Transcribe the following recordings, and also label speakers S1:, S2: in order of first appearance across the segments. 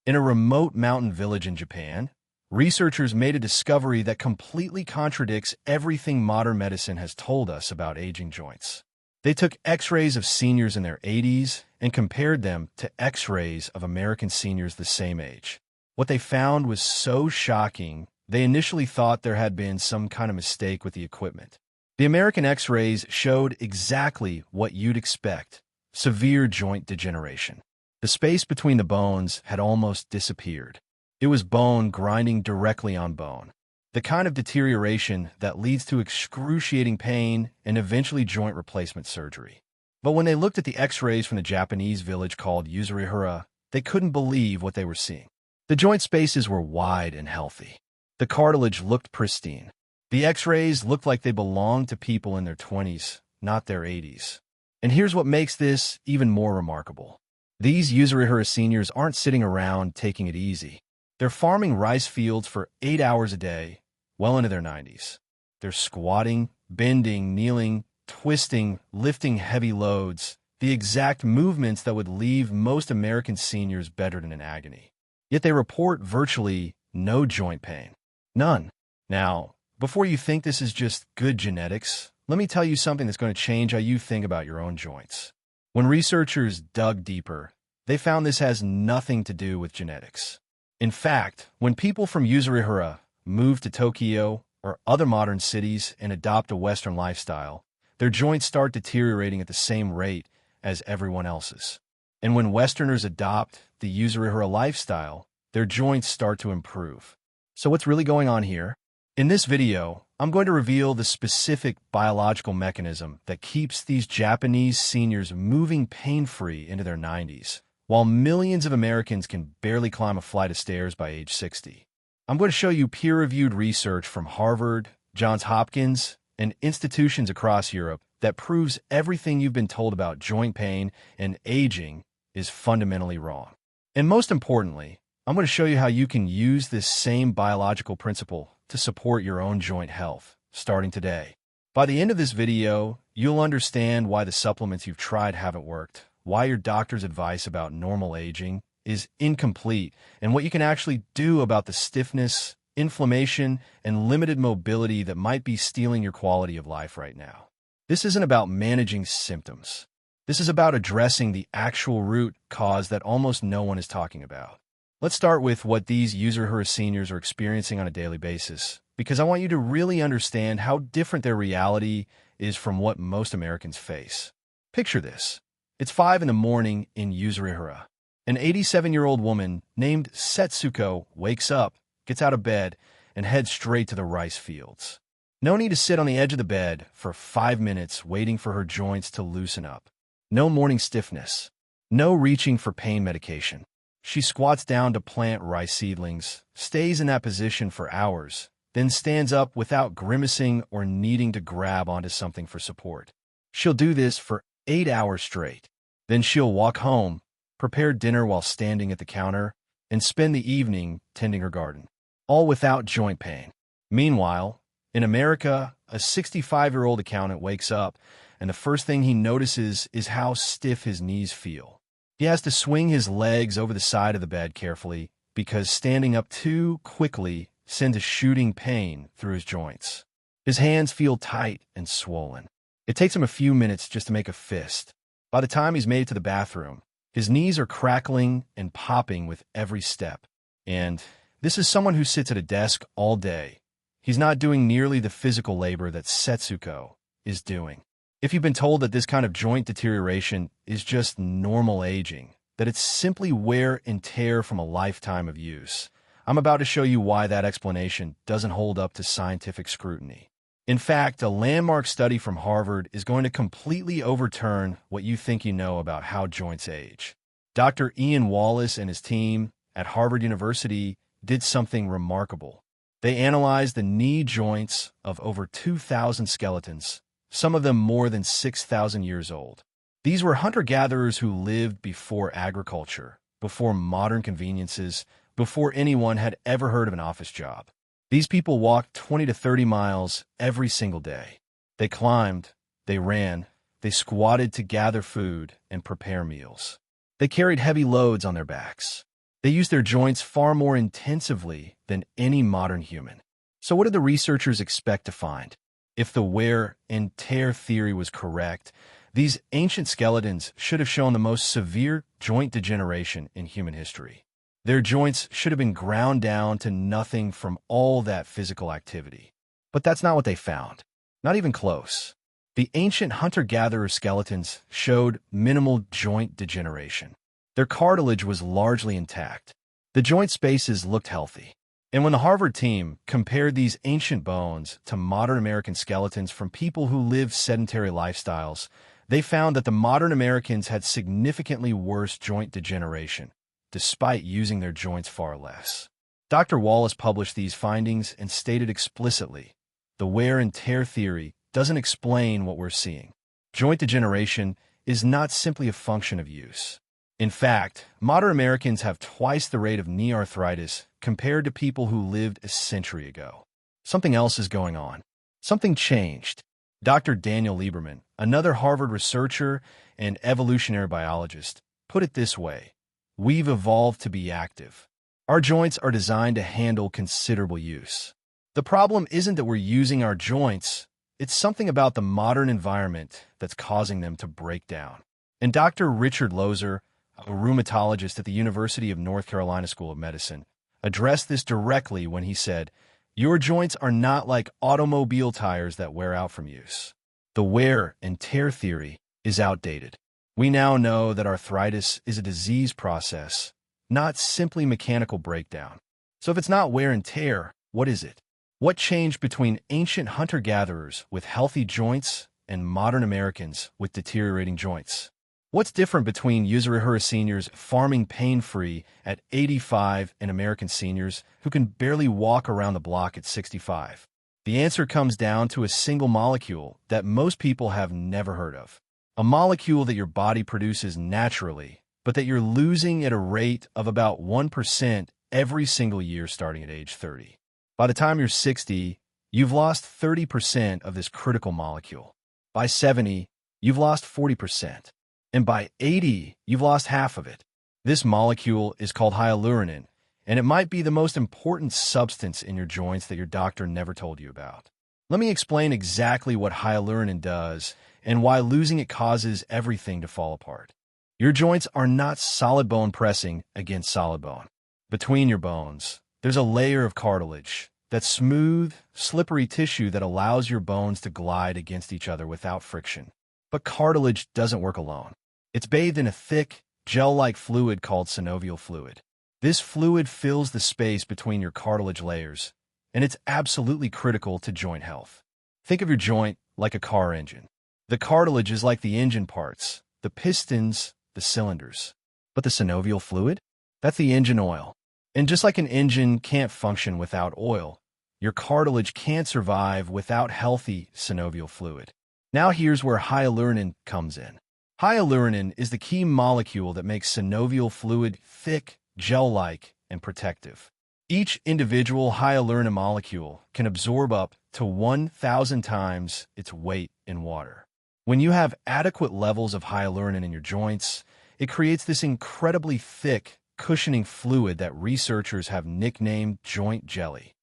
S1: In a remote mountain village in Japan, researchers made a discovery that completely contradicts everything modern medicine has told us about aging joints. They took X-rays of seniors in their 80s and compared them to X-rays of American seniors the same age. What they found was so shocking, they initially thought there had been some kind of mistake with the equipment. The American X-rays showed exactly what you'd expect: severe joint degeneration. The space between the bones had almost disappeared. It was bone grinding directly on bone, the kind of deterioration that leads to excruciating pain and eventually joint replacement surgery. But when they looked at the X-rays from the Japanese village called Yuzurihara, they couldn't believe what they were seeing. The joint spaces were wide and healthy. The cartilage looked pristine. The X-rays looked like they belonged to people in their 20s, not their 80s. And here's what makes this even more remarkable. These Yuzurihara seniors aren't sitting around taking it easy. They're farming rice fields for 8 hours a day, well into their 90s. They're squatting, bending, kneeling, twisting, lifting heavy loads, the exact movements that would leave most American seniors bedridden in agony. Yet they report virtually no joint pain. None. Now, before you think this is just good genetics, let me tell you something that's going to change how you think about your own joints. When researchers dug deeper, they found this has nothing to do with genetics. In fact, when people from Yuzurihara move to Tokyo or other modern cities and adopt a Western lifestyle, their joints start deteriorating at the same rate as everyone else's. And when Westerners adopt the Yuzurihara lifestyle, their joints start to improve. So what's really going on here? In this video, I'm going to reveal the specific biological mechanism that keeps these Japanese seniors moving pain-free into their 90s, while millions of Americans can barely climb a flight of stairs by age 60. I'm going to show you peer-reviewed research from Harvard, Johns Hopkins, and institutions across Europe that proves everything you've been told about joint pain and aging is fundamentally wrong. And most importantly, I'm going to show you how you can use this same biological principle to support your own joint health, starting today. By the end of this video, you'll understand why the supplements you've tried haven't worked, why your doctor's advice about normal aging is incomplete, and what you can actually do about the stiffness, inflammation, and limited mobility that might be stealing your quality of life right now. This isn't about managing symptoms. This is about addressing the actual root cause that almost no one is talking about. Let's start with what these Yuzurihara seniors are experiencing on a daily basis, because I want you to really understand how different their reality is from what most Americans face. Picture this. It's 5 in the morning in Yuzurihara. An 87-year-old woman named Setsuko wakes up, gets out of bed, and heads straight to the rice fields. No need to sit on the edge of the bed for 5 minutes waiting for her joints to loosen up. No morning stiffness. No reaching for pain medication. She squats down to plant rice seedlings, stays in that position for hours, then stands up without grimacing or needing to grab onto something for support. She'll do this for 8 hours straight. Then she'll walk home, prepare dinner while standing at the counter, and spend the evening tending her garden, all without joint pain. Meanwhile, in America, a 65-year-old accountant wakes up, and the first thing he notices is how stiff his knees feel. He has to swing his legs over the side of the bed carefully because standing up too quickly sends a shooting pain through his joints. His hands feel tight and swollen. It takes him a few minutes just to make a fist. By the time he's made it to the bathroom, his knees are crackling and popping with every step. And this is someone who sits at a desk all day. He's not doing nearly the physical labor that Setsuko is doing. If you've been told that this kind of joint deterioration is just normal aging, that it's simply wear and tear from a lifetime of use, I'm about to show you why that explanation doesn't hold up to scientific scrutiny. In fact, a landmark study from Harvard is going to completely overturn what you think you know about how joints age. Dr. Ian Wallace and his team at Harvard University did something remarkable. They analyzed the knee joints of over 2,000 skeletons, some of them more than 6,000 years old. These were hunter-gatherers who lived before agriculture, before modern conveniences, before anyone had ever heard of an office job. These people walked 20 to 30 miles every single day. They climbed, they ran, they squatted to gather food and prepare meals. They carried heavy loads on their backs. They use their joints far more intensively than any modern human. So what did the researchers expect to find? If the wear and tear theory was correct, these ancient skeletons should have shown the most severe joint degeneration in human history. Their joints should have been ground down to nothing from all that physical activity. But that's not what they found. Not even close. The ancient hunter-gatherer skeletons showed minimal joint degeneration. Their cartilage was largely intact. The joint spaces looked healthy. And when the Harvard team compared these ancient bones to modern American skeletons from people who lived sedentary lifestyles, they found that the modern Americans had significantly worse joint degeneration, despite using their joints far less. Dr. Wallace published these findings and stated explicitly, the wear and tear theory doesn't explain what we're seeing. Joint degeneration is not simply a function of use. In fact, modern Americans have twice the rate of knee arthritis compared to people who lived a century ago. Something else is going on. Something changed. Dr. Daniel Lieberman, another Harvard researcher and evolutionary biologist, put it this way: we've evolved to be active. Our joints are designed to handle considerable use. The problem isn't that we're using our joints, it's something about the modern environment that's causing them to break down. And Dr. Richard Lozer, a rheumatologist at the University of North Carolina School of Medicine, addressed this directly when he said, your joints are not like automobile tires that wear out from use. The wear and tear theory is outdated. We now know that arthritis is a disease process, not simply mechanical breakdown. So if it's not wear and tear, what is it? What changed between ancient hunter-gatherers with healthy joints and modern Americans with deteriorating joints? What's different between Yuzurihira seniors farming pain-free at 85 and American seniors who can barely walk around the block at 65? The answer comes down to a single molecule that most people have never heard of. A molecule that your body produces naturally, but that you're losing at a rate of about 1% every single year starting at age 30. By the time you're 60, you've lost 30% of this critical molecule. By 70, you've lost 40%. And by 80, you've lost half of it. This molecule is called hyaluronan, and it might be the most important substance in your joints that your doctor never told you about. Let me explain exactly what hyaluronan does and why losing it causes everything to fall apart. Your joints are not solid bone pressing against solid bone. Between your bones, there's a layer of cartilage, that smooth, slippery tissue that allows your bones to glide against each other without friction. But cartilage doesn't work alone. It's bathed in a thick, gel-like fluid called synovial fluid. This fluid fills the space between your cartilage layers, and it's absolutely critical to joint health. Think of your joint like a car engine. The cartilage is like the engine parts, the pistons, the cylinders. But the synovial fluid? That's the engine oil. And just like an engine can't function without oil, your cartilage can't survive without healthy synovial fluid. Now here's where hyaluronan comes in. Hyaluronan is the key molecule that makes synovial fluid thick, gel-like, and protective. Each individual hyaluronan molecule can absorb up to 1,000 times its weight in water. When you have adequate levels of hyaluronan in your joints, it creates this incredibly thick, cushioning fluid that researchers have nicknamed joint jelly.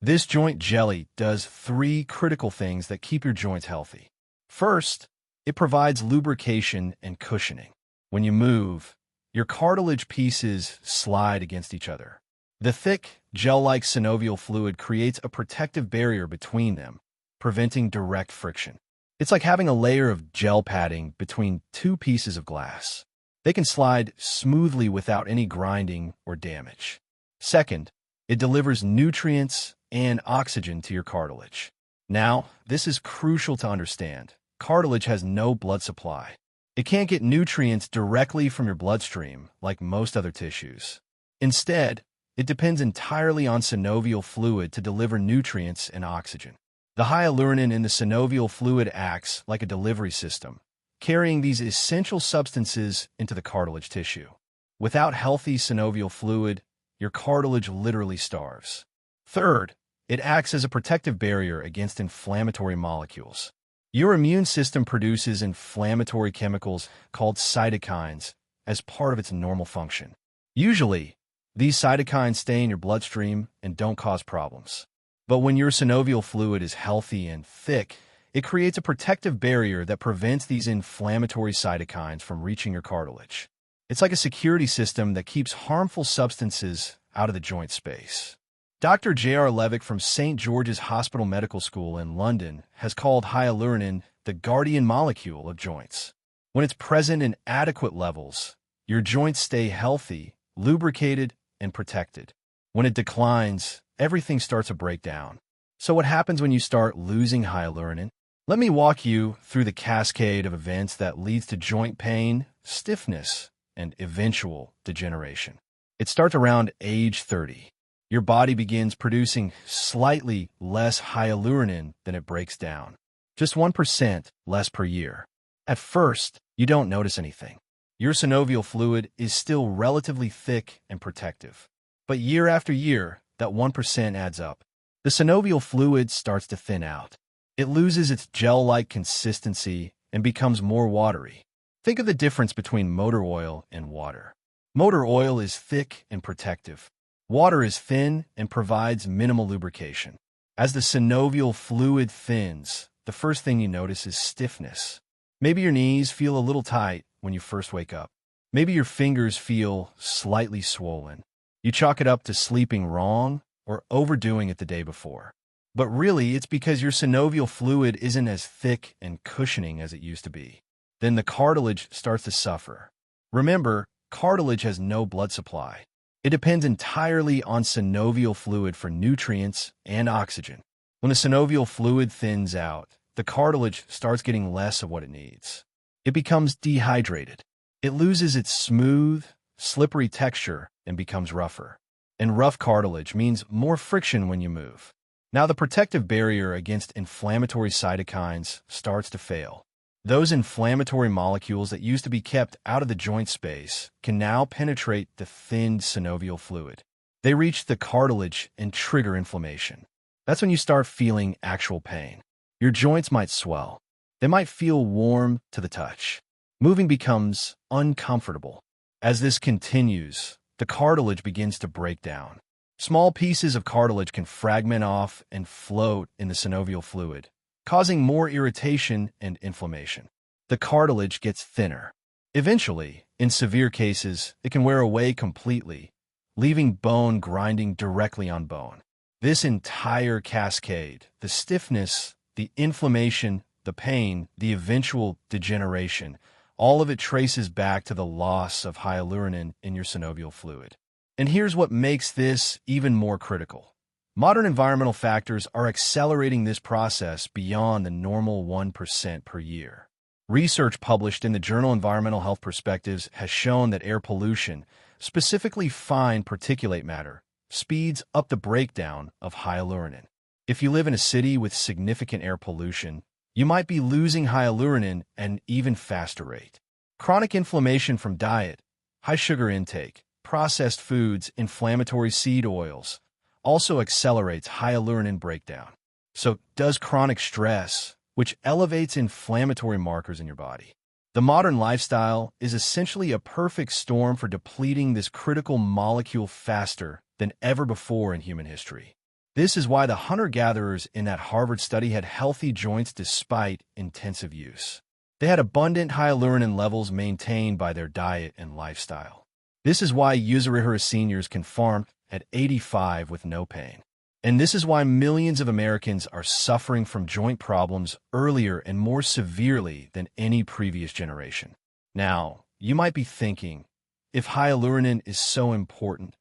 S1: This joint jelly does 3 critical things that keep your joints healthy. First, it provides lubrication and cushioning. When you move, your cartilage pieces slide against each other. The thick, gel-like synovial fluid creates a protective barrier between them, preventing direct friction. It's like having a layer of gel padding between 2 pieces of glass. They can slide smoothly without any grinding or damage. Second, it delivers nutrients and oxygen to your cartilage. Now, this is crucial to understand. Cartilage has no blood supply. It can't get nutrients directly from your bloodstream like most other tissues. Instead, it depends entirely on synovial fluid to deliver nutrients and oxygen. The hyaluronan in the synovial fluid acts like a delivery system, carrying these essential substances into the cartilage tissue. Without healthy synovial fluid, your cartilage literally starves. Third, it acts as a protective barrier against inflammatory molecules. Your immune system produces inflammatory chemicals called cytokines as part of its normal function. Usually, These cytokines stay in your bloodstream and don't cause problems. But when your synovial fluid is healthy and thick, it creates a protective barrier that prevents these inflammatory cytokines from reaching your cartilage. It's like a security system that keeps harmful substances out of the joint space. Dr. J.R. Levick from St. George's Hospital Medical School in London has called hyaluronan the guardian molecule of joints. When it's present in adequate levels, your joints stay healthy, lubricated, and protected. When it declines, everything starts to break down. So what happens when you start losing hyaluronan? Let me walk you through the cascade of events that leads to joint pain, stiffness, and eventual degeneration. It starts around age 30. Your body begins producing slightly less hyaluronan than it breaks down, just 1% less per year. At first, you don't notice anything. Your synovial fluid is still relatively thick and protective. But year after year, that 1% adds up. The synovial fluid starts to thin out. It loses its gel-like consistency and becomes more watery. Think of the difference between motor oil and water. Motor oil is thick and protective. Water is thin and provides minimal lubrication. As the synovial fluid thins, the first thing you notice is stiffness. Maybe your knees feel a little tight when you first wake up. Maybe your fingers feel slightly swollen. You chalk it up to sleeping wrong or overdoing it the day before. But really, it's because your synovial fluid isn't as thick and cushioning as it used to be. Then the cartilage starts to suffer. Remember, cartilage has no blood supply. It depends entirely on synovial fluid for nutrients and oxygen. When the synovial fluid thins out, the cartilage starts getting less of what it needs. It becomes dehydrated. It loses its smooth, slippery texture and becomes rougher. And rough cartilage means more friction when you move. Now the protective barrier against inflammatory cytokines starts to fail. Those inflammatory molecules that used to be kept out of the joint space can now penetrate the thinned synovial fluid. They reach the cartilage and trigger inflammation. That's when you start feeling actual pain. Your joints might swell. They might feel warm to the touch. Moving becomes uncomfortable. As this continues, the cartilage begins to break down. Small pieces of cartilage can fragment off and float in the synovial fluid, causing more irritation and inflammation. The cartilage gets thinner. Eventually, in severe cases, it can wear away completely, leaving bone grinding directly on bone. This entire cascade, the stiffness, the inflammation, the pain, the eventual degeneration, all of it traces back to the loss of hyaluronan in your synovial fluid. And here's what makes this even more critical. Modern environmental factors are accelerating this process beyond the normal 1% per year. Research published in the journal Environmental Health Perspectives has shown that air pollution, specifically fine particulate matter, speeds up the breakdown of hyaluronan. If you live in a city with significant air pollution, you might be losing hyaluronan at an even faster rate. Chronic inflammation from diet, high sugar intake, processed foods, inflammatory seed oils, also accelerates hyaluronan breakdown. So does chronic stress, which elevates inflammatory markers in your body. The modern lifestyle is essentially a perfect storm for depleting this critical molecule faster than ever before in human history. This is why the hunter-gatherers in that Harvard study had healthy joints despite intensive use. They had abundant hyaluronan levels maintained by their diet and lifestyle. This is why Yuzurihira seniors can farm at 85 with no pain. And this is why millions of Americans are suffering from joint problems earlier and more severely than any previous generation. Now, you might be thinking, if hyaluronan is so important,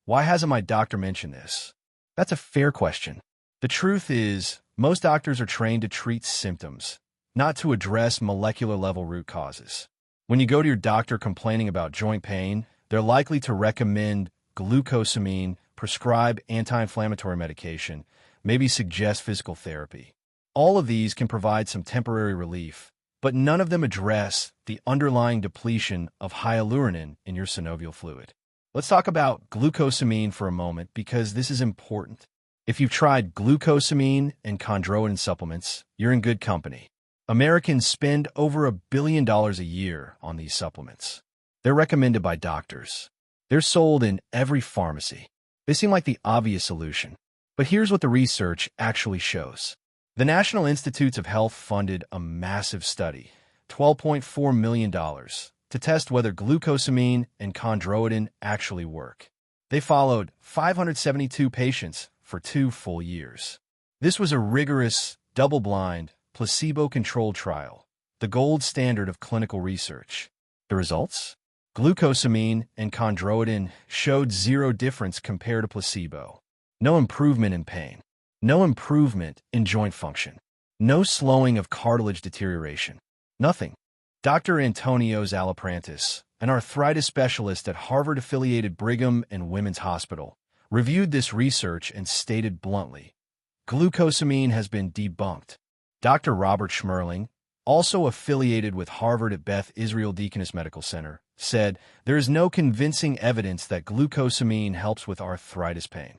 S1: why hasn't my doctor mentioned this? That's a fair question. The truth is, most doctors are trained to treat symptoms, not to address molecular-level root causes. When you go to your doctor complaining about joint pain, they're likely to recommend glucosamine, prescribe anti-inflammatory medication, maybe suggest physical therapy. All of these can provide some temporary relief, but none of them address the underlying depletion of hyaluronan in your synovial fluid. Let's talk about glucosamine for a moment because this is important. If you've tried glucosamine and chondroitin supplements, you're in good company. Americans spend over $1 billion a year on these supplements. They're recommended by doctors. They're sold in every pharmacy. They seem like the obvious solution. But here's what the research actually shows. The National Institutes of Health funded a massive study, $12.4 million, to test whether glucosamine and chondroitin actually work. They followed 572 patients for 2 full years. This was a rigorous, double-blind, placebo-controlled trial, the gold standard of clinical research. The results? Glucosamine and chondroitin showed zero difference compared to placebo. No improvement in pain. No improvement in joint function. No slowing of cartilage deterioration. Nothing. Dr. Antonio Zalaprantis, an arthritis specialist at Harvard-affiliated Brigham and Women's Hospital, reviewed this research and stated bluntly, glucosamine has been debunked. Dr. Robert Schmerling, also affiliated with Harvard at Beth Israel Deaconess Medical Center, said there is no convincing evidence that glucosamine helps with arthritis pain.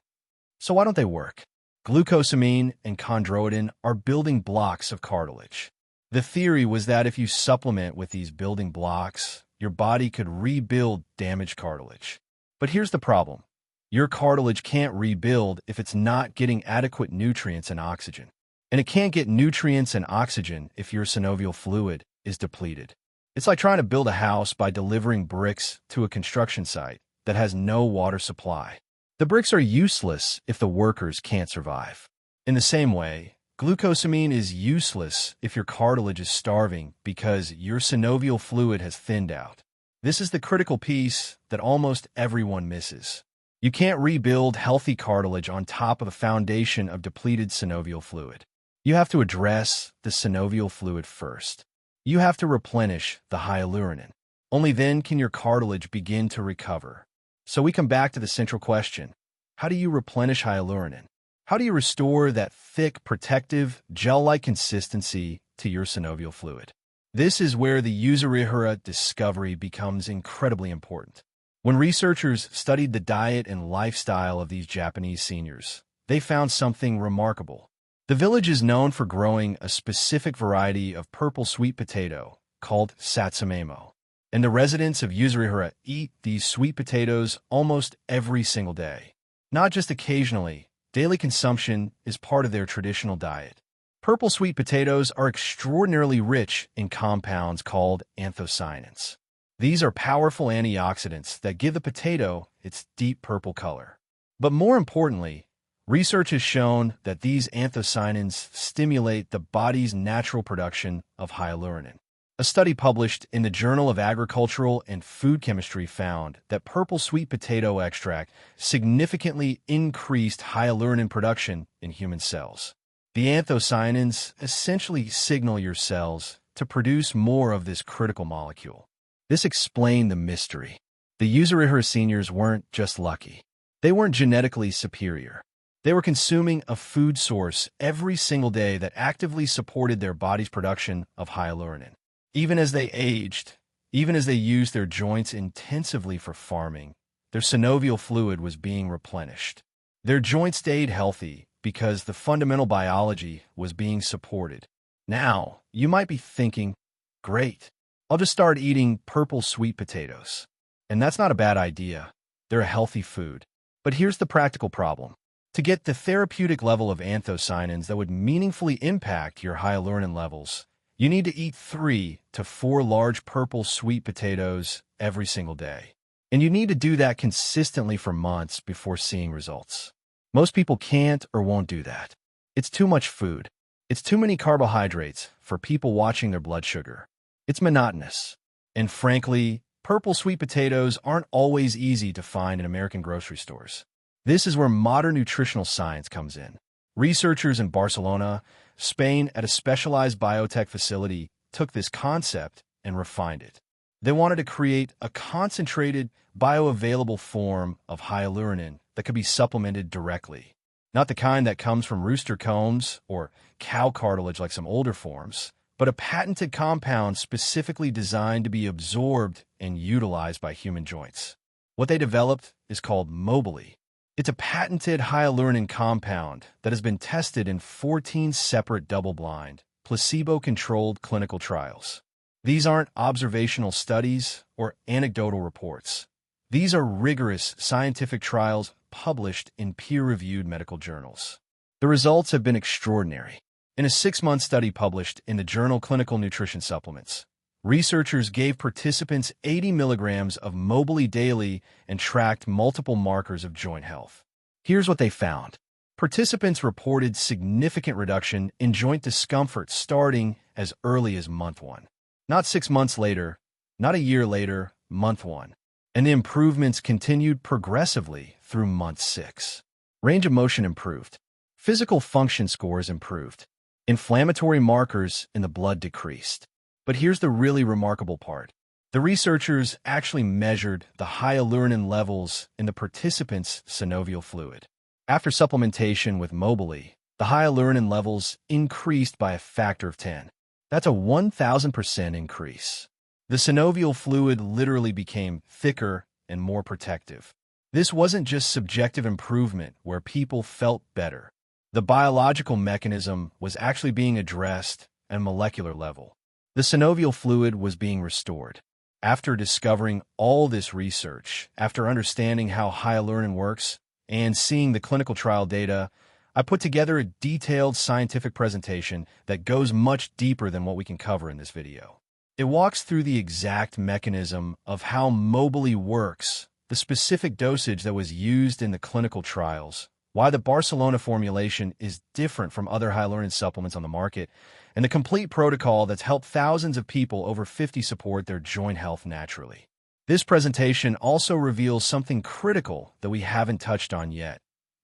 S1: So why don't they work? Glucosamine and chondroitin are building blocks of cartilage. The theory was that if you supplement with these building blocks, your body could rebuild damaged cartilage. But here's the problem. Your cartilage can't rebuild if it's not getting adequate nutrients and oxygen. And it can't get nutrients and oxygen if your synovial fluid is depleted. It's like trying to build a house by delivering bricks to a construction site that has no water supply. The bricks are useless if the workers can't survive. In the same way, glucosamine is useless if your cartilage is starving because your synovial fluid has thinned out. This is the critical piece that almost everyone misses. You can't rebuild healthy cartilage on top of a foundation of depleted synovial fluid. You have to address the synovial fluid first. You have to replenish the hyaluronan. Only then can your cartilage begin to recover. So we come back to the central question. How do you replenish hyaluronan? How do you restore that thick, protective, gel-like consistency to your synovial fluid? This is where the Yuzurihara discovery becomes incredibly important. When researchers studied the diet and lifestyle of these Japanese seniors, they found something remarkable. The village is known for growing a specific variety of purple sweet potato called satsumemo. And the residents of Yuzurihara eat these sweet potatoes almost every single day. Not just occasionally. Daily consumption is part of their traditional diet. Purple sweet potatoes are extraordinarily rich in compounds called anthocyanins. These are powerful antioxidants that give the potato its deep purple color. But more importantly, research has shown that these anthocyanins stimulate the body's natural production of hyaluronan. A study published in the Journal of Agricultural and Food Chemistry found that purple sweet potato extract significantly increased hyaluronan production in human cells. The anthocyanins essentially signal your cells to produce more of this critical molecule. This explained the mystery. The Yuzurihara seniors weren't just lucky. They weren't genetically superior. They were consuming a food source every single day that actively supported their body's production of hyaluronan. Even as they aged, even as they used their joints intensively for farming, their synovial fluid was being replenished. Their joints stayed healthy because the fundamental biology was being supported. Now, you might be thinking, great, I'll just start eating purple sweet potatoes. And that's not a bad idea. They're a healthy food. But here's the practical problem. To get the therapeutic level of anthocyanins that would meaningfully impact your hyaluronan levels, you need to eat 3 to 4 large purple sweet potatoes every single day. And you need to do that consistently for months before seeing results. Most people can't or won't do that. It's too much food. It's too many carbohydrates for people watching their blood sugar. It's monotonous. And frankly, purple sweet potatoes aren't always easy to find in American grocery stores. This is where modern nutritional science comes in. Researchers in Barcelona, Spain, at a specialized biotech facility took this concept and refined it. They wanted to create a concentrated, bioavailable form of hyaluronan that could be supplemented directly. Not the kind that comes from rooster combs or cow cartilage like some older forms, but a patented compound specifically designed to be absorbed and utilized by human joints. What they developed is called Mobily. It's a patented hyaluronan compound that has been tested in 14 separate double-blind, placebo-controlled clinical trials. These aren't observational studies or anecdotal reports. These are rigorous scientific trials published in peer-reviewed medical journals. The results have been extraordinary. In a 6-month study published in the journal Clinical Nutrition Supplements, researchers gave participants 80 milligrams of Mobility daily and tracked multiple markers of joint health. Here's what they found. Participants reported significant reduction in joint discomfort starting as early as month 1. Not 6 months later, not a year later, month 1. And the improvements continued progressively through month 6. Range of motion improved. Physical function scores improved. Inflammatory markers in the blood decreased. But here's the really remarkable part. The researchers actually measured the hyaluronan levels in the participants' synovial fluid. After supplementation with Mobility, the hyaluronan levels increased by a factor of 10. That's a 1,000% increase. The synovial fluid literally became thicker and more protective. This wasn't just subjective improvement where people felt better. The biological mechanism was actually being addressed at a molecular level. The synovial fluid was being restored. After discovering all this research, after understanding how hyaluronan works, and seeing the clinical trial data, I put together a detailed scientific presentation that goes much deeper than what we can cover in this video. It walks through the exact mechanism of how Mobility works, the specific dosage that was used in the clinical trials, why the Barcelona formulation is different from other hyaluronan supplements on the market, and the complete protocol that's helped thousands of people over 50 support their joint health naturally. This presentation also reveals something critical that we haven't touched on yet.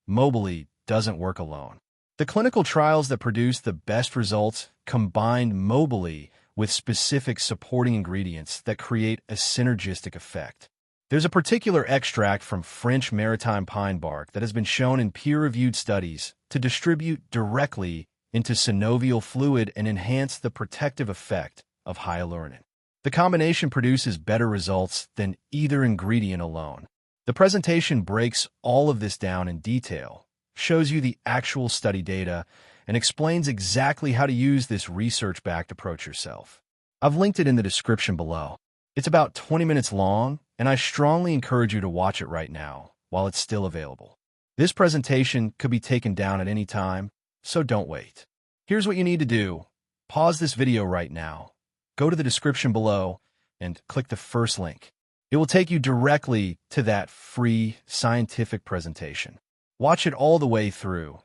S1: Mobility doesn't work alone. The clinical trials that produced the best results combined Mobility with specific supporting ingredients that create a synergistic effect. There's a particular extract from French maritime pine bark that has been shown in peer-reviewed studies to distribute directly into synovial fluid and enhance the protective effect of hyaluronan. The combination produces better results than either ingredient alone. The presentation breaks all of this down in detail, shows you the actual study data, and explains exactly how to use this research-backed approach yourself. I've linked it in the description below. It's about 20 minutes long, and I strongly encourage you to watch it right now, while it's still available. This presentation could be taken down at any time, so don't wait. Here's what you need to do. Pause this video right now. Go to the description below and click the first link. It will take you directly to that free scientific presentation. Watch it all the way through.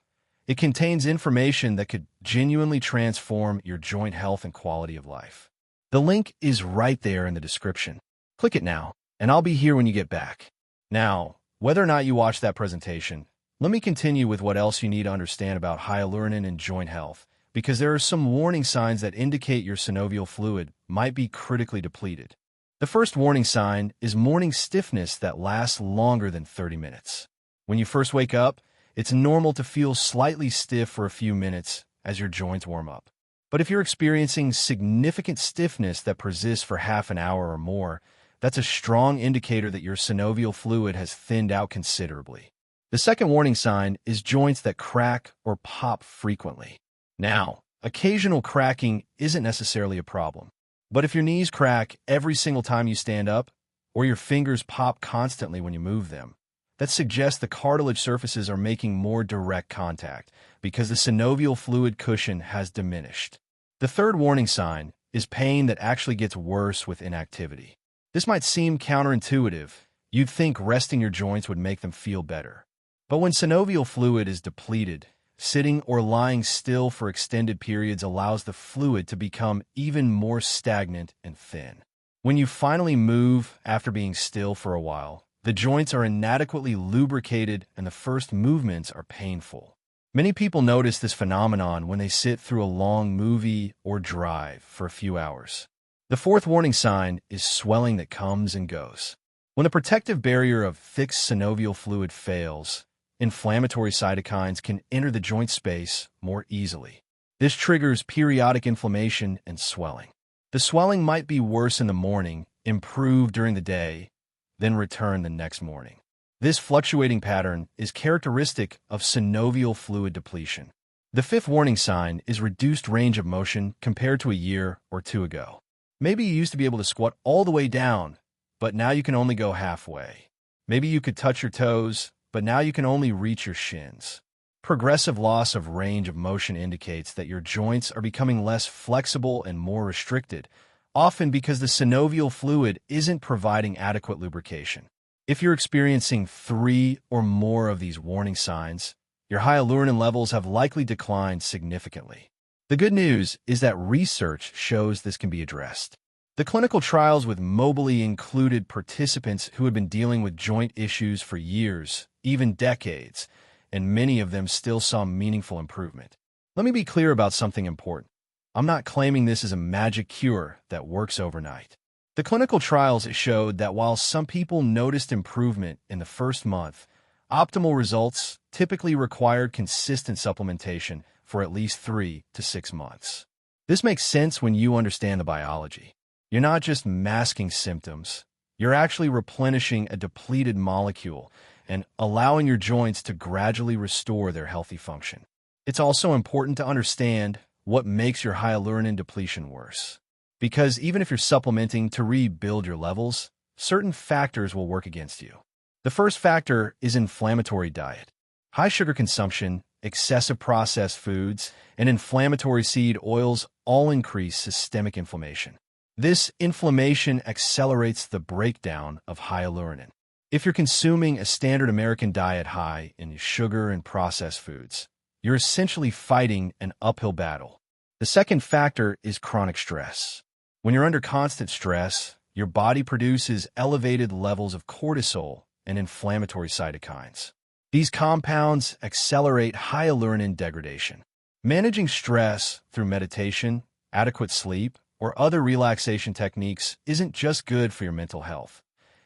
S1: It contains information that could genuinely transform your joint health and quality of life. The link is right there in the description. Click it now, and I'll be here when you get back. Now, whether or not you watch that presentation, let me continue with what else you need to understand about hyaluronan and joint health, because there are some warning signs that indicate your synovial fluid might be critically depleted. The first warning sign is morning stiffness that lasts longer than 30 minutes. When you first wake up, it's normal to feel slightly stiff for a few minutes as your joints warm up. But if you're experiencing significant stiffness that persists for half an hour or more, that's a strong indicator that your synovial fluid has thinned out considerably. The second warning sign is joints that crack or pop frequently. Now, occasional cracking isn't necessarily a problem, but if your knees crack every single time you stand up, or your fingers pop constantly when you move them, that suggests the cartilage surfaces are making more direct contact because the synovial fluid cushion has diminished. The third warning sign is pain that actually gets worse with inactivity. This might seem counterintuitive. You'd think resting your joints would make them feel better. But when synovial fluid is depleted, sitting or lying still for extended periods allows the fluid to become even more stagnant and thin. When you finally move after being still for a while, the joints are inadequately lubricated and the first movements are painful. Many people notice this phenomenon when they sit through a long movie or drive for a few hours. The fourth warning sign is swelling that comes and goes. When the protective barrier of thick synovial fluid fails, inflammatory cytokines can enter the joint space more easily. This triggers periodic inflammation and swelling. The swelling might be worse in the morning, improve during the day, then return the next morning. This fluctuating pattern is characteristic of synovial fluid depletion. The fifth warning sign is reduced range of motion compared to a year or two ago. Maybe you used to be able to squat all the way down, but now you can only go halfway. Maybe you could touch your toes, but now you can only reach your shins. Progressive loss of range of motion indicates that your joints are becoming less flexible and more restricted, often because the synovial fluid isn't providing adequate lubrication. If you're experiencing 3 or more of these warning signs, your hyaluronan levels have likely declined significantly. The good news is that research shows this can be addressed. The clinical trials with Mobility included participants who had been dealing with joint issues for years, even decades, and many of them still saw meaningful improvement. Let me be clear about something important. I'm not claiming this is a magic cure that works overnight. The clinical trials showed that while some people noticed improvement in the first month, optimal results typically required consistent supplementation for at least 3 to 6 months. This makes sense when you understand the biology. You're not just masking symptoms, you're actually replenishing a depleted molecule and allowing your joints to gradually restore their healthy function. It's also important to understand what makes your hyaluronan depletion worse. Because even if you're supplementing to rebuild your levels, certain factors will work against you. The first factor is inflammatory diet. High sugar consumption, excessive processed foods, and inflammatory seed oils all increase systemic inflammation. This inflammation accelerates the breakdown of hyaluronan. If you're consuming a standard American diet high in sugar and processed foods, you're essentially fighting an uphill battle. The second factor is chronic stress. When you're under constant stress, your body produces elevated levels of cortisol and inflammatory cytokines. These compounds accelerate hyaluronan degradation. Managing stress through meditation, adequate sleep, or other relaxation techniques isn't just good for your mental health.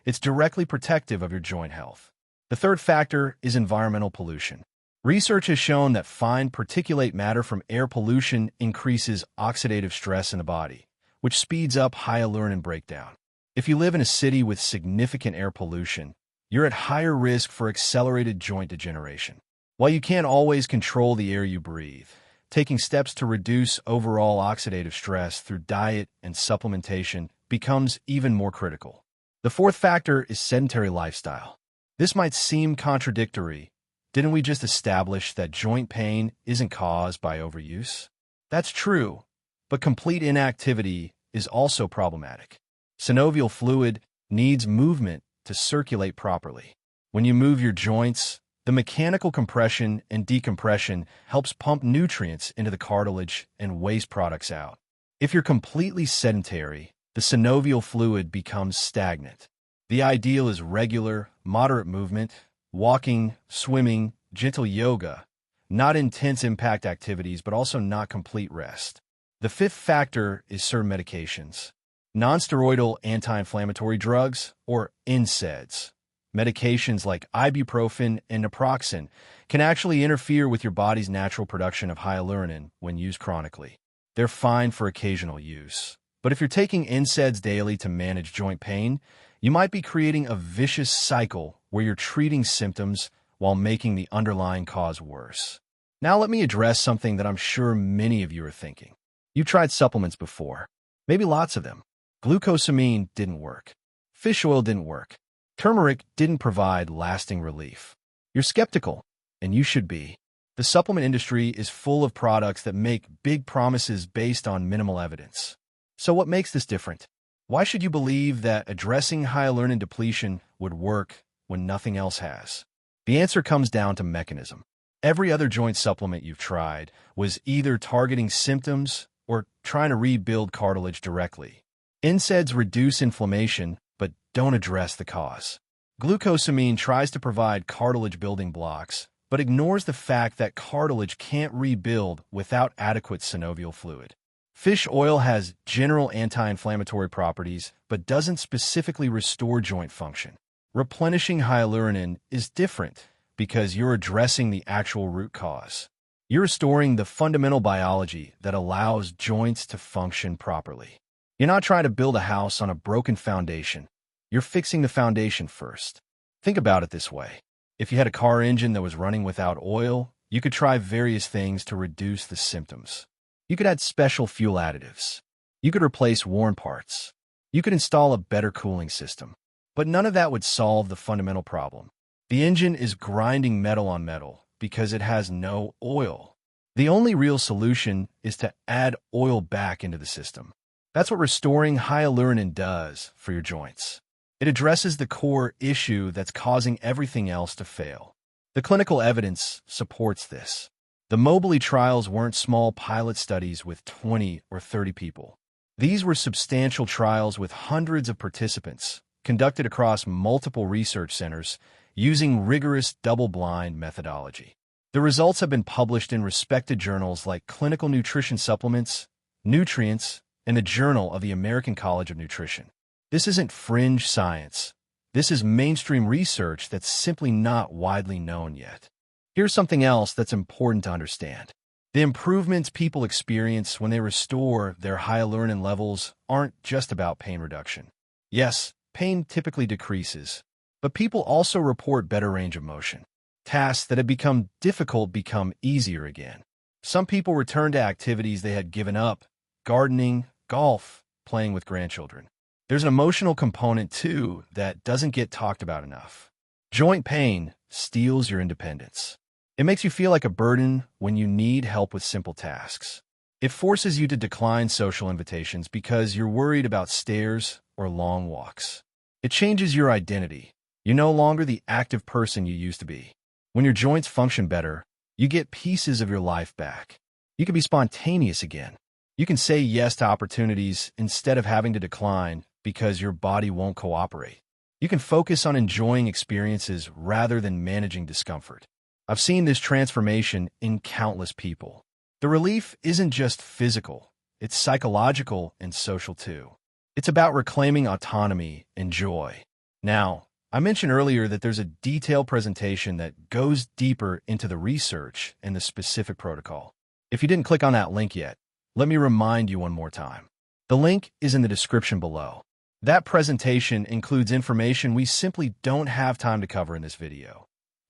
S1: It's directly protective of your joint health. The third factor is environmental pollution. Research has shown that fine particulate matter from air pollution increases oxidative stress in the body, which speeds up hyaluronan breakdown. If you live in a city with significant air pollution, you're at higher risk for accelerated joint degeneration. While you can't always control the air you breathe, taking steps to reduce overall oxidative stress through diet and supplementation becomes even more critical. The fourth factor is sedentary lifestyle. This might seem contradictory. Didn't we just establish that joint pain isn't caused by overuse? That's true, but complete inactivity is also problematic. Synovial fluid needs movement to circulate properly. When you move your joints, the mechanical compression and decompression helps pump nutrients into the cartilage and waste products out. If you're completely sedentary, the synovial fluid becomes stagnant. The ideal is regular, moderate movement, walking, swimming, gentle yoga, not intense impact activities, but also not complete rest. The fifth factor is certain medications. Nonsteroidal anti-inflammatory drugs, or NSAIDs. Medications like ibuprofen and naproxen can actually interfere with your body's natural production of hyaluronan when used chronically. They're fine for occasional use. But if you're taking NSAIDs daily to manage joint pain, you might be creating a vicious cycle where you're treating symptoms while making the underlying cause worse. Now let me address something that I'm sure many of you are thinking. You've tried supplements before, maybe lots of them. Glucosamine didn't work. Fish oil didn't work. Turmeric didn't provide lasting relief. You're skeptical, and you should be. The supplement industry is full of products that make big promises based on minimal evidence. So what makes this different? Why should you believe that addressing hyaluronan depletion would work when nothing else has? The answer comes down to mechanism. Every other joint supplement you've tried was either targeting symptoms or trying to rebuild cartilage directly. NSAIDs reduce inflammation, but don't address the cause. Glucosamine tries to provide cartilage building blocks, but ignores the fact that cartilage can't rebuild without adequate synovial fluid. Fish oil has general anti-inflammatory properties, but doesn't specifically restore joint function. Replenishing hyaluronan is different because you're addressing the actual root cause. You're restoring the fundamental biology that allows joints to function properly. You're not trying to build a house on a broken foundation. You're fixing the foundation first. Think about it this way. If you had a car engine that was running without oil, you could try various things to reduce the symptoms. You could add special fuel additives. You could replace worn parts. You could install a better cooling system. But none of that would solve the fundamental problem. The engine is grinding metal on metal because it has no oil. The only real solution is to add oil back into the system. That's what restoring hyaluronan does for your joints. It addresses the core issue that's causing everything else to fail. The clinical evidence supports this. The Mobility trials weren't small pilot studies with 20 or 30 people. These were substantial trials with hundreds of participants, conducted across multiple research centers using rigorous double-blind methodology. The results have been published in respected journals like Clinical Nutrition Supplements, Nutrients, and the Journal of the American College of Nutrition. This isn't fringe science. This is mainstream research that's simply not widely known yet. Here's something else that's important to understand. The improvements people experience when they restore their hyaluronan levels aren't just about pain reduction. Yes, pain typically decreases, but people also report better range of motion. Tasks that had become difficult become easier again. Some people return to activities they had given up: gardening, golf, playing with grandchildren. There's an emotional component, too, that doesn't get talked about enough. Joint pain steals your independence. It makes you feel like a burden when you need help with simple tasks. It forces you to decline social invitations because you're worried about stairs or long walks. It changes your identity. You're no longer the active person you used to be. When your joints function better, you get pieces of your life back. You can be spontaneous again. You can say yes to opportunities instead of having to decline because your body won't cooperate. You can focus on enjoying experiences rather than managing discomfort. I've seen this transformation in countless people. The relief isn't just physical, it's psychological and social too. It's about reclaiming autonomy and joy. Now, I mentioned earlier that there's a detailed presentation that goes deeper into the research and the specific protocol. If you didn't click on that link yet, let me remind you one more time. The link is in the description below. That presentation includes information we simply don't have time to cover in this video.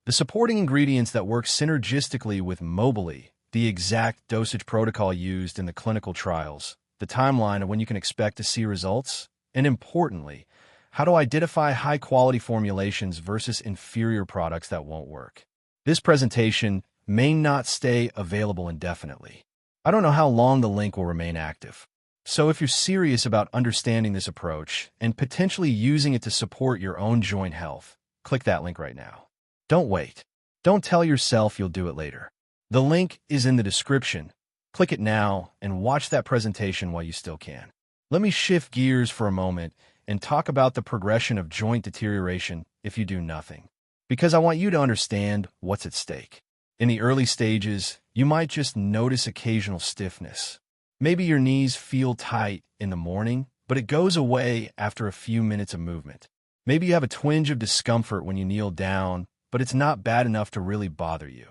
S1: The supporting ingredients that work synergistically with Mobility, the exact dosage protocol used in the clinical trials, the timeline of when you can expect to see results, and importantly, how to identify high-quality formulations versus inferior products that won't work. This presentation may not stay available indefinitely. I don't know how long the link will remain active. So if you're serious about understanding this approach and potentially using it to support your own joint health, click that link right now. Don't wait. Don't tell yourself you'll do it later. The link is in the description. Click it now and watch that presentation while you still can. Let me shift gears for a moment and talk about the progression of joint deterioration if you do nothing, because I want you to understand what's at stake. In the early stages, you might just notice occasional stiffness. Maybe your knees feel tight in the morning, but it goes away after a few minutes of movement. Maybe you have a twinge of discomfort when you kneel down, but it's not bad enough to really bother you.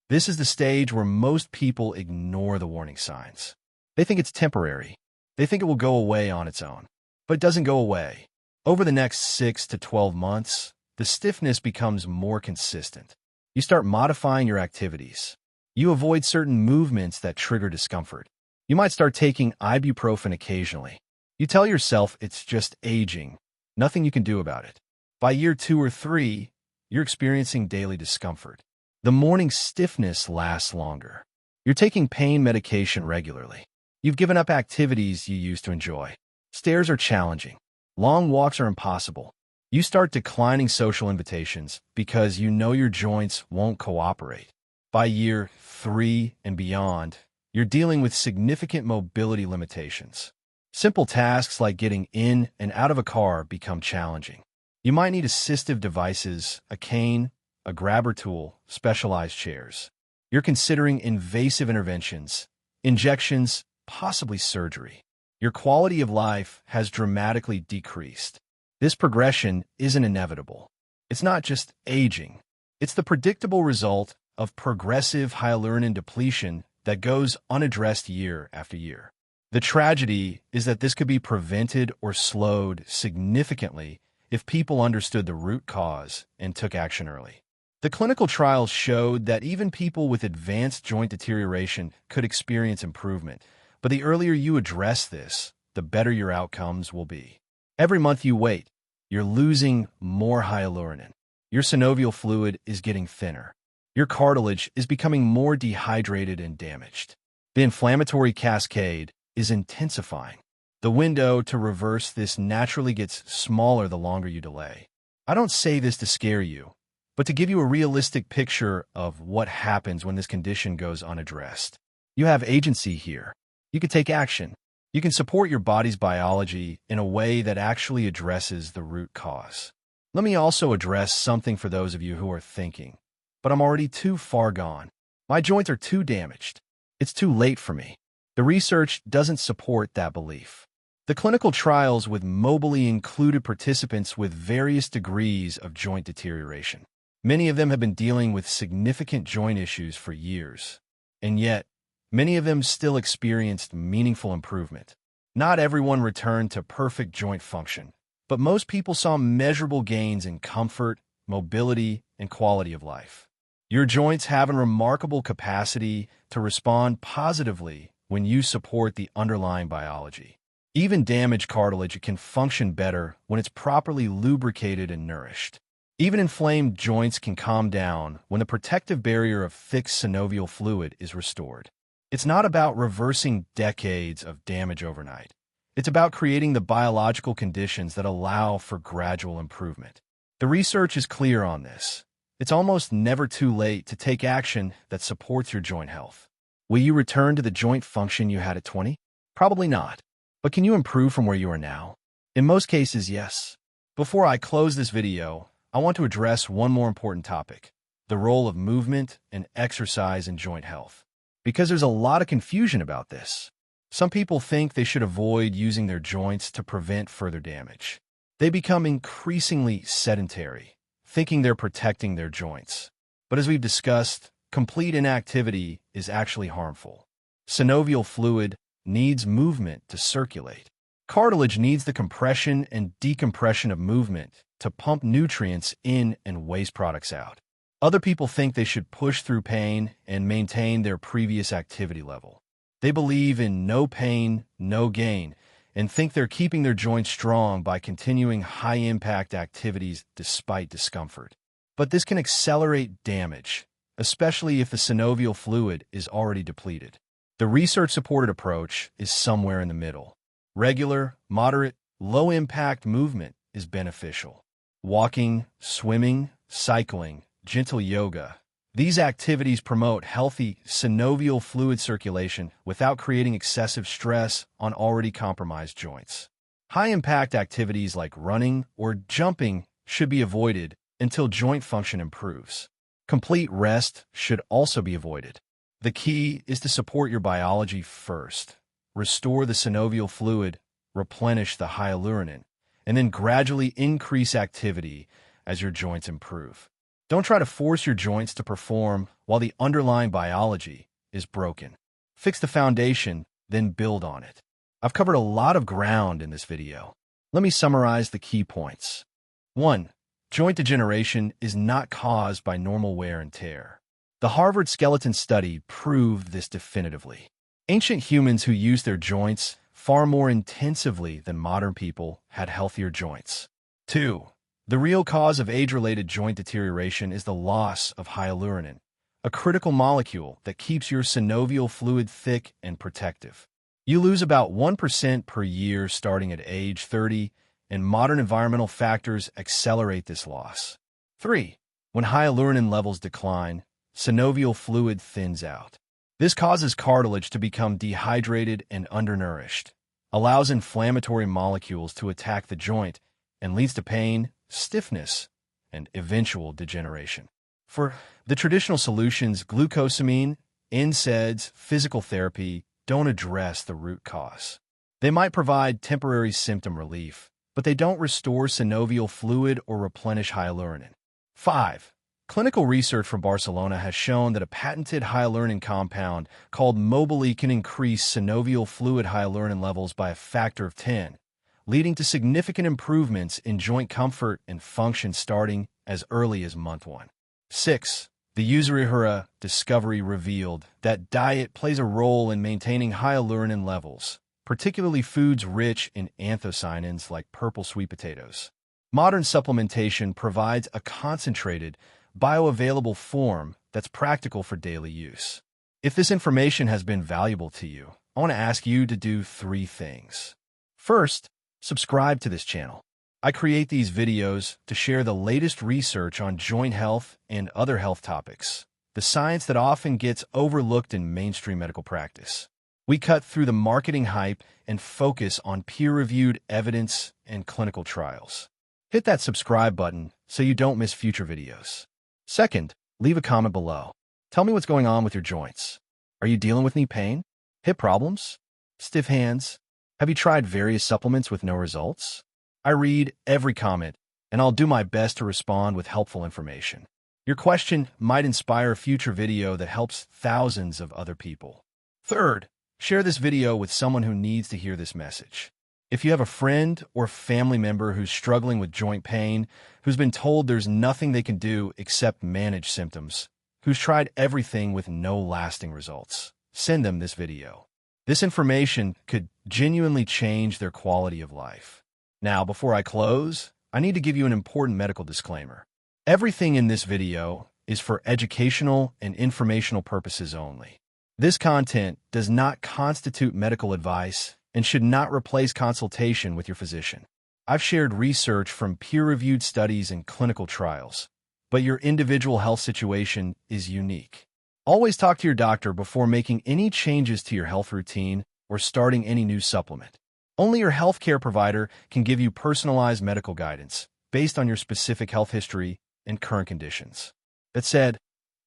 S1: This is the stage where most people ignore the warning signs. They think it's temporary. They think it will go away on its own. But it doesn't go away. Over the next 6 to 12 months, the stiffness becomes more consistent. You start modifying your activities. You avoid certain movements that trigger discomfort. You might start taking ibuprofen occasionally. You tell yourself it's just aging, nothing you can do about it. By year 2 or 3, you're experiencing daily discomfort. The morning stiffness lasts longer. You're taking pain medication regularly. You've given up activities you used to enjoy. Stairs are challenging. Long walks are impossible. You start declining social invitations because you know your joints won't cooperate. By year 3 and beyond, you're dealing with significant mobility limitations. Simple tasks like getting in and out of a car become challenging. You might need assistive devices, a cane, a grabber tool, specialized chairs. You're considering invasive interventions, injections, possibly surgery. Your quality of life has dramatically decreased. This progression isn't inevitable. It's not just aging. It's the predictable result of progressive hyaluronan depletion that goes unaddressed year after year. The tragedy is that this could be prevented or slowed significantly if people understood the root cause and took action early. The clinical trials showed that even people with advanced joint deterioration could experience improvement, but the earlier you address this, the better your outcomes will be. Every month you wait, You're losing more hyaluronan. Your synovial fluid is getting thinner. Your cartilage is becoming more dehydrated and damaged. The inflammatory cascade is intensifying. The window to reverse this naturally gets smaller the longer you delay. I don't say this to scare you, but to give you a realistic picture of what happens when this condition goes unaddressed. You have agency here. You can take action. You can support your body's biology in a way that actually addresses the root cause. Let me also address something for those of you who are thinking, but I'm already too far gone. My joints are too damaged. It's too late for me. The research doesn't support that belief. The clinical trials with mobily included participants with various degrees of joint deterioration. Many of them have been dealing with significant joint issues for years, and yet many of them still experienced meaningful improvement. Not everyone returned to perfect joint function, but most people saw measurable gains in comfort, mobility, and quality of life. Your joints have a remarkable capacity to respond positively when you support the underlying biology. Even damaged cartilage can function better when it's properly lubricated and nourished. Even inflamed joints can calm down when the protective barrier of thick synovial fluid is restored. It's not about reversing decades of damage overnight. It's about creating the biological conditions that allow for gradual improvement. The research is clear on this. It's almost never too late to take action that supports your joint health. Will you return to the joint function you had at 20? Probably not. But can you improve from where you are now? In most cases, yes. Before I close this video, I want to address one more important topic: the role of movement and exercise in joint health. Because there's a lot of confusion about this. Some people think they should avoid using their joints to prevent further damage. They become increasingly sedentary, thinking they're protecting their joints. But as we've discussed, complete inactivity is actually harmful. Synovial fluid needs movement to circulate. Cartilage needs the compression and decompression of movement to pump nutrients in and waste products out. Other people think they should push through pain and maintain their previous activity level. They believe in no pain, no gain, and think they're keeping their joints strong by continuing high-impact activities despite discomfort. But this can accelerate damage, especially if the synovial fluid is already depleted. The research-supported approach is somewhere in the middle. Regular, moderate, low-impact movement is beneficial. Walking, swimming, cycling, gentle yoga. These activities promote healthy synovial fluid circulation without creating excessive stress on already compromised joints. High-impact activities like running or jumping should be avoided until joint function improves. Complete rest should also be avoided. The key is to support your biology first. Restore the synovial fluid, replenish the hyaluronan, and then gradually increase activity as your joints improve. Don't try to force your joints to perform while the underlying biology is broken. Fix the foundation, then build on it. I've covered a lot of ground in this video. Let me summarize the key points. 1. Joint degeneration is not caused by normal wear and tear. The Harvard skeleton study proved this definitively. Ancient humans who used their joints far more intensively than modern people had healthier joints. 2. The real cause of age-related joint deterioration is the loss of hyaluronan, a critical molecule that keeps your synovial fluid thick and protective. You lose about 1% per year starting at age 30, and modern environmental factors accelerate this loss. 3. When hyaluronan levels decline, synovial fluid thins out. This causes cartilage to become dehydrated and undernourished, allows inflammatory molecules to attack the joint, and leads to pain, stiffness, and eventual degeneration. For the traditional solutions, glucosamine, NSAIDs, physical therapy don't address the root cause. They might provide temporary symptom relief, but they don't restore synovial fluid or replenish hyaluronan. 5. Clinical research from Barcelona has shown that a patented hyaluronan compound called Mobility can increase synovial fluid hyaluronan levels by a factor of 10, leading to significant improvements in joint comfort and function starting as early as month 1. 6. The Yuzurihara discovery revealed that diet plays a role in maintaining hyaluronan levels, particularly foods rich in anthocyanins like purple sweet potatoes. Modern supplementation provides a concentrated, bioavailable form that's practical for daily use. If this information has been valuable to you, I want to ask you to do 3 things. First, subscribe to this channel. I create these videos to share the latest research on joint health and other health topics, the science that often gets overlooked in mainstream medical practice. We cut through the marketing hype and focus on peer-reviewed evidence and clinical trials. Hit that subscribe button so you don't miss future videos. Second, leave a comment below. Tell me what's going on with your joints. Are you dealing with knee pain, hip problems, stiff hands? Have you tried various supplements with no results? I read every comment, and I'll do my best to respond with helpful information. Your question might inspire a future video that helps thousands of other people. Third, share this video with someone who needs to hear this message. If you have a friend or family member who's struggling with joint pain, who's been told there's nothing they can do except manage symptoms, who's tried everything with no lasting results, send them this video. This information could genuinely change their quality of life. Now, before I close, I need to give you an important medical disclaimer. Everything in this video is for educational and informational purposes only. This content does not constitute medical advice and should not replace consultation with your physician. I've shared research from peer-reviewed studies and clinical trials, but your individual health situation is unique. Always talk to your doctor before making any changes to your health routine or starting any new supplement. Only your healthcare provider can give you personalized medical guidance based on your specific health history and current conditions. That said,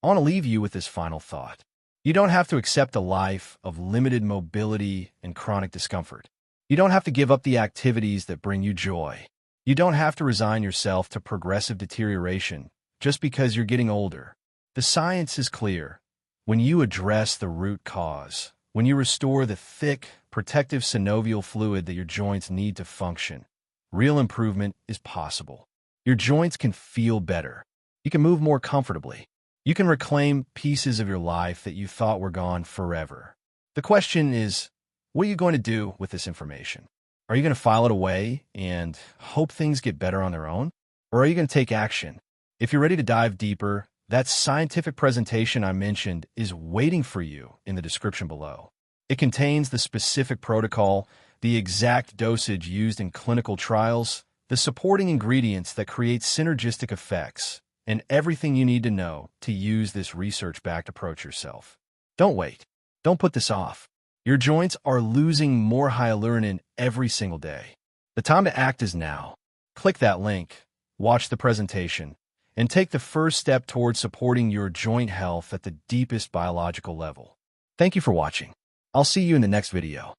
S1: I want to leave you with this final thought. You don't have to accept a life of limited mobility and chronic discomfort. You don't have to give up the activities that bring you joy. You don't have to resign yourself to progressive deterioration just because you're getting older. The science is clear. When you address the root cause, when you restore the thick, protective synovial fluid that your joints need to function, real improvement is possible. Your joints can feel better. You can move more comfortably. You can reclaim pieces of your life that you thought were gone forever. The question is, what are you going to do with this information? Are you going to file it away and hope things get better on their own? Or are you going to take action? If you're ready to dive deeper, that scientific presentation I mentioned is waiting for you in the description below. It contains the specific protocol, the exact dosage used in clinical trials, the supporting ingredients that create synergistic effects, and everything you need to know to use this research-backed approach yourself. Don't wait. Don't put this off. Your joints are losing more hyaluronan every single day. The time to act is now. Click that link, watch the presentation, and take the first step towards supporting your joint health at the deepest biological level. Thank you for watching. I'll see you in the next video.